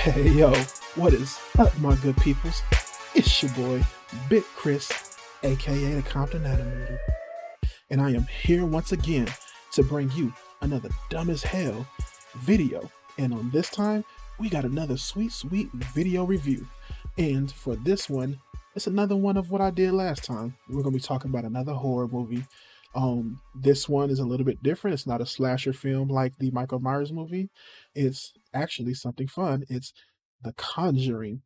Hey yo, what is up, my good peoples? It's your boy, Big Chris, aka the Compton Animator, and I am here once again to bring you another dumb as hell video. And on this time, we got another sweet video review. And for this one, it's another one of what I did last time. We're gonna be talking about another horror movie. This one is a little bit different. It's not a slasher film like the Michael Myers movie. It's actually something fun. It's The Conjuring.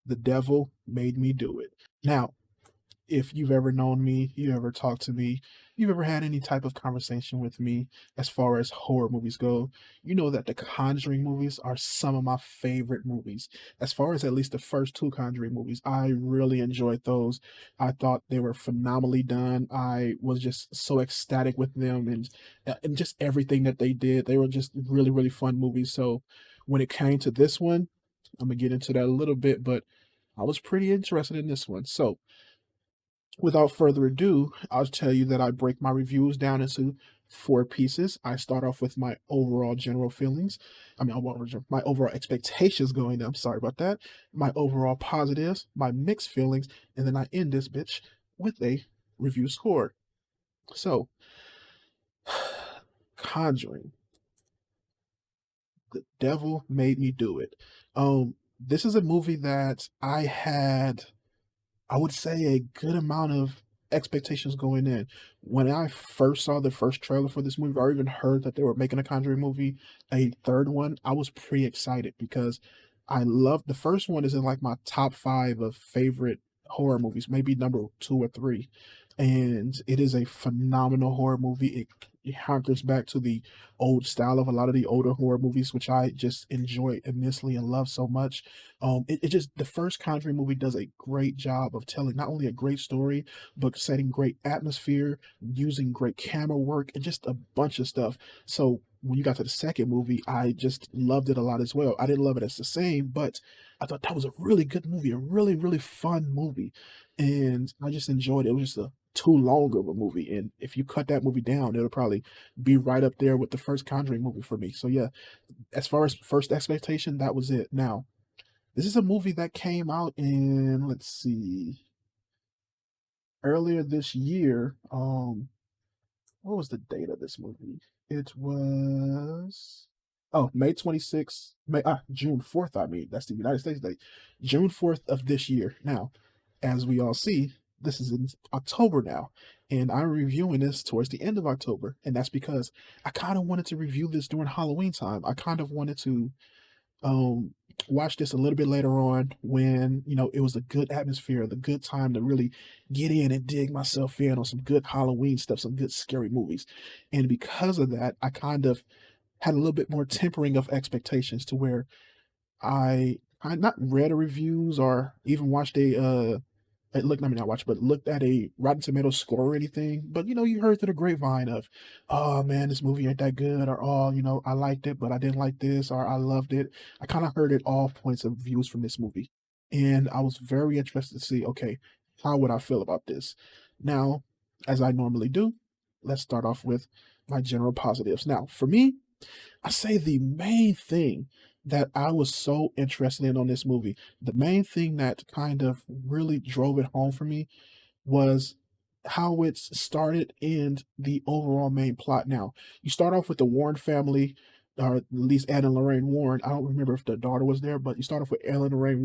The Devil Made Me Do It. Now, if you've ever known me, you ever talked to me, you've ever had any type of conversation with me as far as horror movies go, you know that the Conjuring movies are some of my favorite movies. As far as at least the first two Conjuring movies, I really enjoyed those. I thought they were phenomenally done. I was just so ecstatic with them and just everything that they did. They were just really fun movies. So when it came to this one, I'm gonna get into that a little bit, but I was pretty interested in this one. So without further ado, I'll tell you that I break my reviews down into four pieces. I start off with my overall general feelings. My overall expectations going down. Sorry about that. My overall positives, my mixed feelings, and then I end this bitch with a review score. So, Conjuring. The Devil Made Me Do It. This is a movie that I had, I would say, a good amount of expectations going in. When I first saw the first trailer for this movie, or even heard that they were making a Conjuring movie, a third one, I was pretty excited because I love the first one is in like my top five of favorite horror movies, maybe number two or three. And it is a phenomenal horror movie. It harkens back to the old style of a lot of the older horror movies, which I just enjoy immensely and love so much. It just the first Conjuring movie does a great job of telling not only a great story, but setting great atmosphere, using great camera work, and just a bunch of stuff. So when you got to the second movie, I just loved it a lot as well. I didn't love it as the same, but I thought that was a really good movie, a really fun movie, and I just enjoyed it. It was just a too long of a movie, and if you cut that movie down, it'll probably be right up there with the first Conjuring movie for me. So yeah, as far as first expectation, that was it. Now, this is a movie that came out in, let's see, earlier this year. What was the date of this movie? It was May 26th, June 4th, I mean. That's the United States date. June 4th of this year. Now, as we all see, this is in October now, and I'm reviewing this towards the end of October, and that's because I kind of wanted to review this during Halloween time. I kind of wanted to um watch this a little bit later on when it was a good atmosphere, the good time to really get in and dig myself in on some good Halloween stuff, some good scary movies. And because of that, I kind of had a little bit more tempering of expectations to where I not read the reviews or even watched I mean, not watched, but looked at a Rotten Tomatoes score or anything. But you heard through the grapevine of, oh man, this movie ain't that good, or oh, I liked it, but I didn't like this, or I loved it. I kind of heard it all points of views from this movie, and I was very interested to see, okay, how would I feel about this? Now, as I normally do, let's start off with my general positives. Now, for me, I say the main thing that I was so interested in on this movie, the main thing that kind of really drove it home for me was how it started and the overall main plot. Now, you start off with the Warren family, or at least Ed and Lorraine Warren. I don't remember if the daughter was there, but you start off with Ed and Lorraine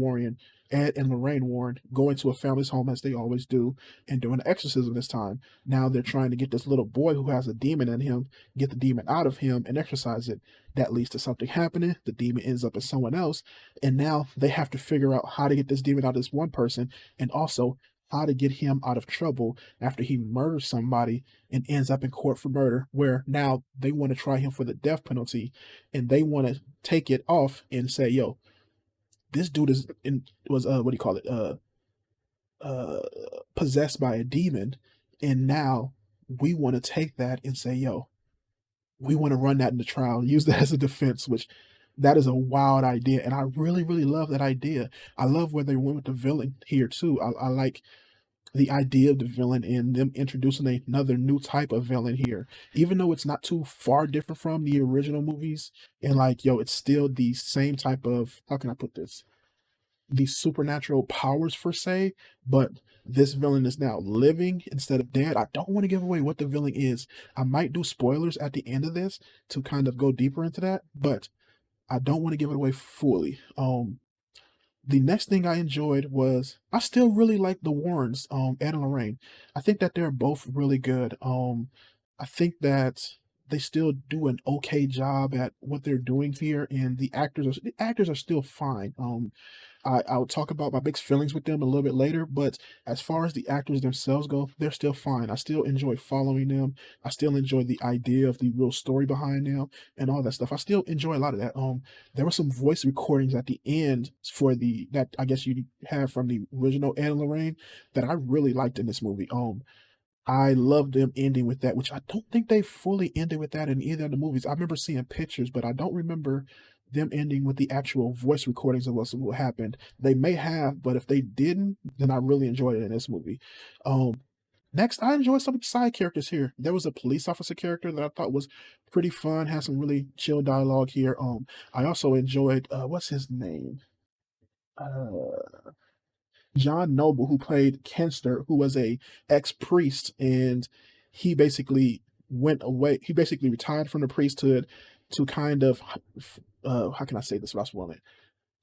Warren going to a family's home as they always do and doing an exorcism this time. Now they're trying to get this little boy who has a demon in him, get the demon out of him and exorcise it. That leads to something happening. The demon ends up in someone else, and now they have to figure out how to get this demon out of this one person, and also how to get him out of trouble after he murders somebody and ends up in court for murder, where now they want to try him for the death penalty, and they want to take it off and say, yo, this dude was what do you call it, uh possessed by a demon, and now we want to take that and say, yo, we want to run that in the trial and use that as a defense, which that is a wild idea, and I really love that idea. I love where they went with the villain here too. I like the idea of the villain and them introducing another new type of villain here, even though it's not too far different from the original movies, and like, yo, it's still the same type of, how can I put this? These supernatural powers per se, but this villain is now living instead of dead. I don't want to give away what the villain is. I might do spoilers at the end of this to kind of go deeper into that, but I don't want to give it away fully. The next thing I enjoyed was, I still really like the Warrens, Ed and Lorraine. I think that they're both really good. I think that they still do an okay job at what they're doing here, and the actors are still fine. I'll talk about my mixed feelings with them a little bit later, but as far as the actors themselves go, they're still fine. I still enjoy following them. I still enjoy the idea of the real story behind them and all that stuff. I still enjoy a lot of that. There were some voice recordings at the end for the that I guess you have from the original Anne and Lorraine that I really liked in this movie. I love them ending with that, which I don't think they fully ended with that in either of the movies. I remember seeing pictures, but I don't remember them ending with the actual voice recordings of what happened. They may have, but if they didn't, then I really enjoyed it in this movie. Um, Next, I enjoyed some of the side characters here. There was a police officer character that I thought was pretty fun, had some really chill dialogue here. I also enjoyed what's his name? Uh, John Noble, who played Kenster, who was a ex-priest, and he basically went away. He basically retired from the priesthood to kind of, how can I say this without spoiling it?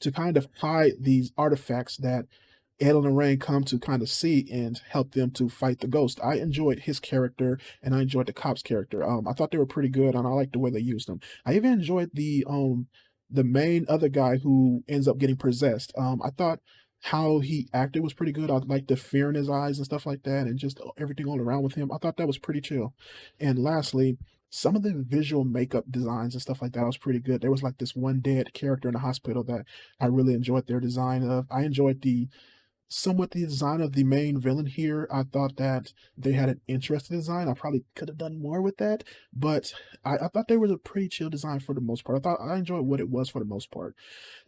To kind of hide these artifacts that Ed and Lorraine come to kind of see and help them to fight the ghost. I enjoyed his character and I enjoyed the cop's character. I thought they were pretty good and I liked the way they used them. I even enjoyed the main other guy who ends up getting possessed. I thought how he acted was pretty good. I liked the fear in his eyes and stuff like that, and just everything all around with him. I thought that was pretty chill. And lastly, some of the visual makeup designs and stuff like that was pretty good. There was like this one dead character in the hospital that I really enjoyed their design of. I enjoyed somewhat the design of the main villain here. I thought that they had an interesting design. I probably could have done more with that, but I thought they was a pretty chill design for the most part. I enjoyed what it was for the most part.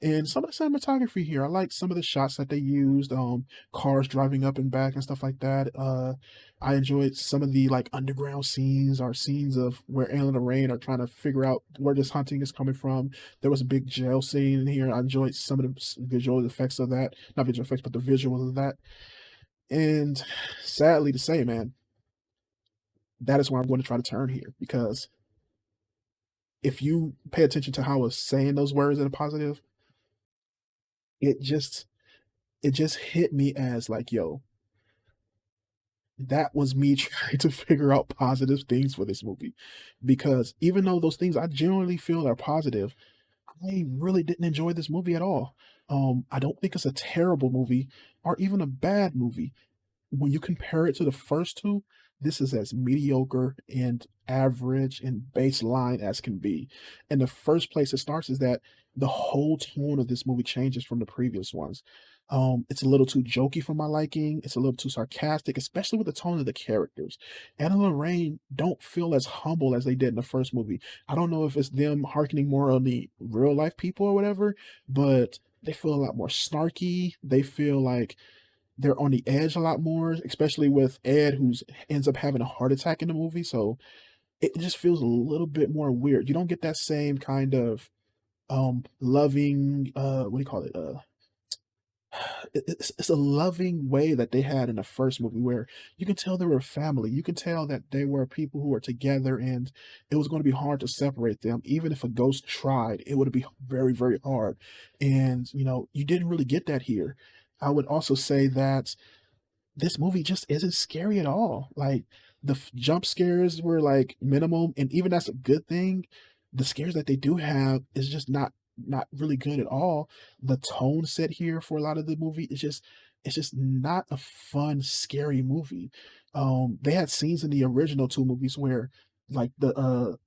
And some of the cinematography here, I like some of the shots that they used, cars driving up and back and stuff like that. I enjoyed some of the like underground scenes or scenes of where Alan and Rain are trying to figure out where this hunting is coming from. There was a big jail scene in here. I enjoyed some of the visual effects of that. Not visual effects, but the visuals of that. And sadly to say, man, that is where I'm going to try to turn here, because if you pay attention to how I was saying those words in a positive, it just it just hit me as like, yo, that was me trying to figure out positive things for this movie. Because even though those things I generally feel are positive, I really didn't enjoy this movie at all. I don't think it's a terrible movie or even a bad movie. When you compare it to the first two, this is as mediocre and average and baseline as can be. And the first place it starts is that the whole tone of this movie changes from the previous ones. It's a little too jokey for my liking. It's a little too sarcastic, especially with the tone of the characters. Anna and Lorraine don't feel as humble as they did in the first movie. I don't know if it's them hearkening more on the real life people or whatever, but they feel a lot more snarky. They feel like they're on the edge a lot more, especially with Ed, who's ends up having a heart attack in the movie. So it just feels a little bit more weird. You don't get that same kind of loving what do you call it? It's a loving way that they had in the first movie where you can tell they were a family. You can tell that they were people who were together and it was going to be hard to separate them. Even if a ghost tried, it would be very, very hard. And you didn't really get that here. I would also say that this movie just isn't scary at all. Like the jump scares were like minimum, and even that's a good thing. The scares that they do have is just not really good at all. The tone set here for a lot of the movie is just it's just not a fun scary movie. They had scenes in the original two movies where like the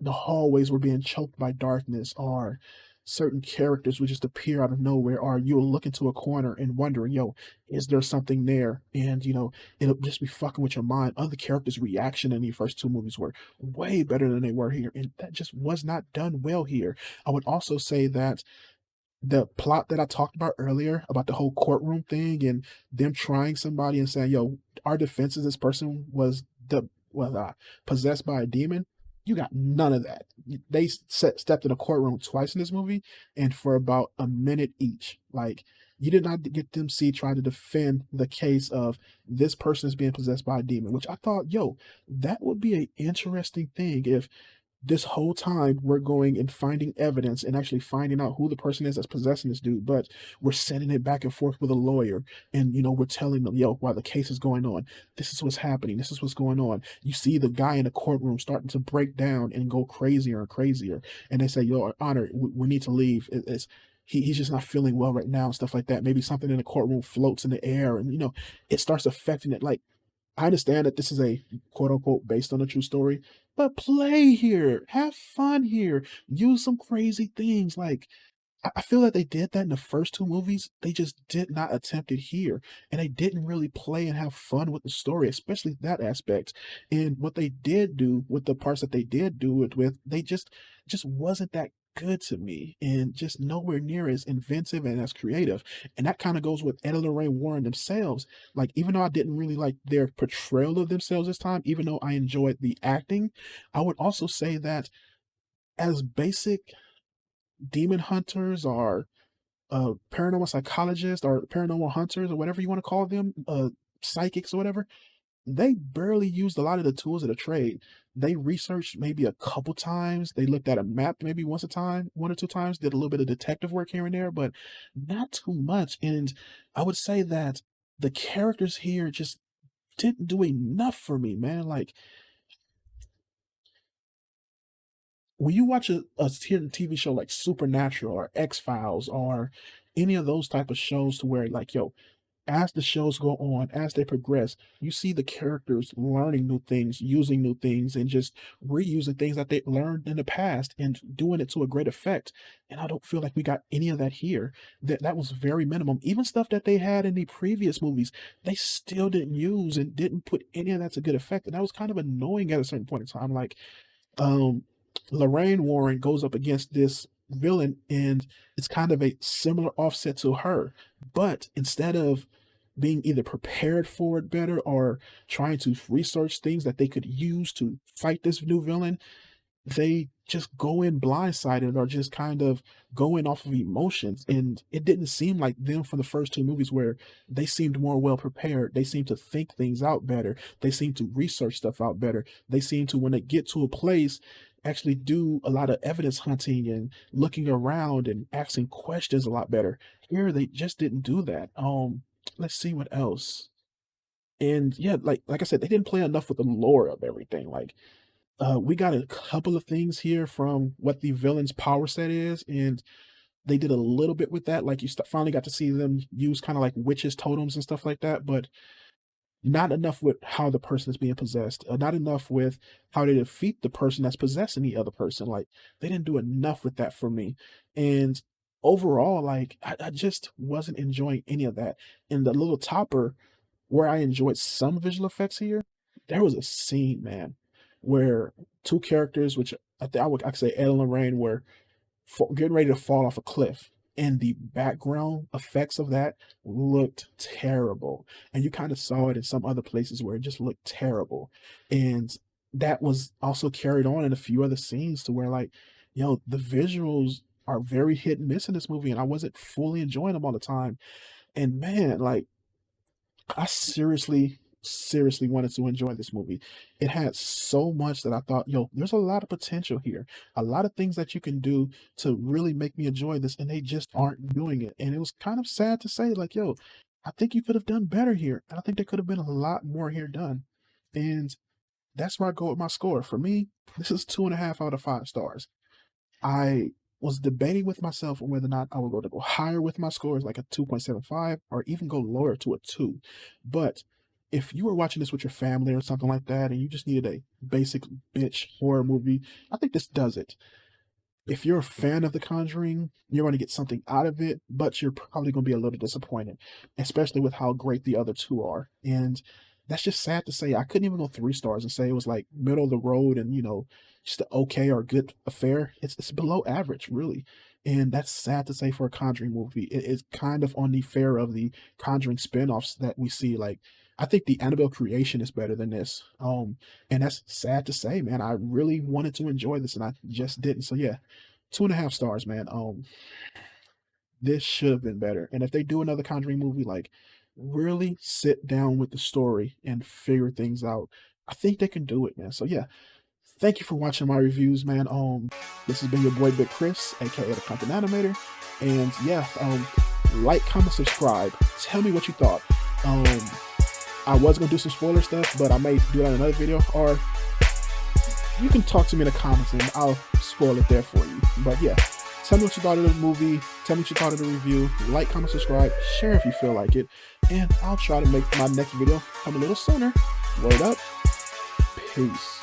hallways were being choked by darkness, or certain characters would just appear out of nowhere, or you'll look into a corner and wondering, yo, is there something there? And it'll just be fucking with your mind. Other characters' reaction in the first two movies were way better than they were here, and that just was not done well here. I would also say that the plot that I talked about earlier about the whole courtroom thing and them trying somebody and saying, "Yo, our defense is this person was possessed by a demon." You got none of that. They stepped in a courtroom twice in this movie, and for about a minute each. Like you did not get them see try to defend the case of this person is being possessed by a demon, which I thought, yo, that would be an interesting thing if this whole time we're going and finding evidence and actually finding out who the person is that's possessing this dude, but we're sending it back and forth with a lawyer. And, we're telling them, yo, while the case is going on, this is what's happening. This is what's going on. You see the guy in the courtroom starting to break down and go crazier and crazier. And they say, yo, Honor, we need to leave. He's just not feeling well right now and stuff like that. Maybe something in the courtroom floats in the air and, it starts affecting it. Like, I understand that this is a quote unquote based on a true story, but play here, have fun here, use some crazy things. Like, I feel like they did that in the first two movies. They just did not attempt it here. And they didn't really play and have fun with the story, especially that aspect. And what they did do with the parts that they did do it with, they just wasn't that good to me and just nowhere near as inventive and as creative. And that kind of goes with Ed and Lorraine Warren themselves. Like, even though I didn't really like their portrayal of themselves this time, even though I enjoyed the acting, I would also say that as basic demon hunters or paranormal psychologists or paranormal hunters or whatever you want to call them, psychics or whatever, they barely used a lot of the tools of the trade. They researched maybe a couple times. They looked at a map maybe once a time, one or two times, did a little bit of detective work here and there, but not too much. And I would say that the characters here just didn't do enough for me, man. Like when you watch a TV show like Supernatural or X Files or any of those type of shows to where like, yo, as the shows go on, as they progress, you see the characters learning new things, using new things, and just reusing things that they learned in the past and doing it to a great effect. And I don't feel like we got any of that here. That was very minimum. Even stuff that they had in the previous movies, they still didn't use and didn't put any of that to good effect. And that was kind of annoying at a certain point in time. Like, um, Lorraine Warren goes up against this villain, and it's kind of a similar offset to her. But instead of being either prepared for it better or trying to research things that they could use to fight this new villain, they just go in blindsided or just kind of going off of emotions. And it didn't seem like them from the first two movies where they seemed more well prepared. They seemed to think things out better. They seemed to research stuff out better. They seem to, when they get to a place, actually do a lot of evidence hunting and looking around and asking questions a lot better. Here they just didn't do that. Let's see what else. And yeah, like I said, they didn't play enough with the lore of everything. Like we got a couple of things here from what the villain's power set is, and they did a little bit with that. Like you finally got to see them use kind of like witches' totems and stuff like that, but not enough with how the person is being possessed. Not enough with how they defeat the person that's possessing the other person. Like they didn't do enough with that for me, and overall, like I just wasn't enjoying any of that. And the little topper where I enjoyed some visual effects here, there was a scene, man, where two characters, which I could say Ed and Lorraine, were getting ready to fall off a cliff. And the background effects of that looked terrible. And you kind of saw it in some other places where it just looked terrible. And that was also carried on in a few other scenes to where, like, the visuals are very hit and miss in this movie. And I wasn't fully enjoying them all the time. And man, like, I seriously wanted to enjoy this movie. It had so much that I thought, yo, there's a lot of potential here, a lot of things that you can do to really make me enjoy this, and they just aren't doing it. And it was kind of sad to say, like, yo, I think you could have done better here. I think there could have been a lot more here done. And that's where I go with my score. For me, this is 2.5 out of 5 stars. I was debating with myself on whether or not I would go higher with my scores, like a 2.75, or even go lower to a 2. But if you were watching this with your family or something like that, and you just needed a basic bitch horror movie, I think this does it. If you're a fan of The Conjuring, you're going to get something out of it, but you're probably going to be a little disappointed, especially with how great the other two are. And that's just sad to say. I couldn't even go 3 stars and say it was like middle of the road and, just an okay or good affair. It's below average, really. and that's sad to say for a Conjuring movie. It's kind of on the fare of the Conjuring spin-offs that we see. Like, I think the Annabelle creation is better than this. And that's sad to say, man. I really wanted to enjoy this and I just didn't. So yeah, 2.5 stars, man. This should have been better. And if they do another Conjuring movie, like, really sit down with the story and figure things out, I think they can do it, man. So yeah, thank you for watching my reviews, man. This has been your boy Big Chris, aka the Content Animator. And yeah, like, comment, subscribe. Tell me what you thought. I was gonna do some spoiler stuff, but I may do that in another video, or you can talk to me in the comments and I'll spoil it there for you. But yeah, tell me what you thought of the movie. Tell me what you thought of the review. Like, comment, subscribe, share if you feel like it, and I'll try to make my next video come a little sooner. Word up. Peace.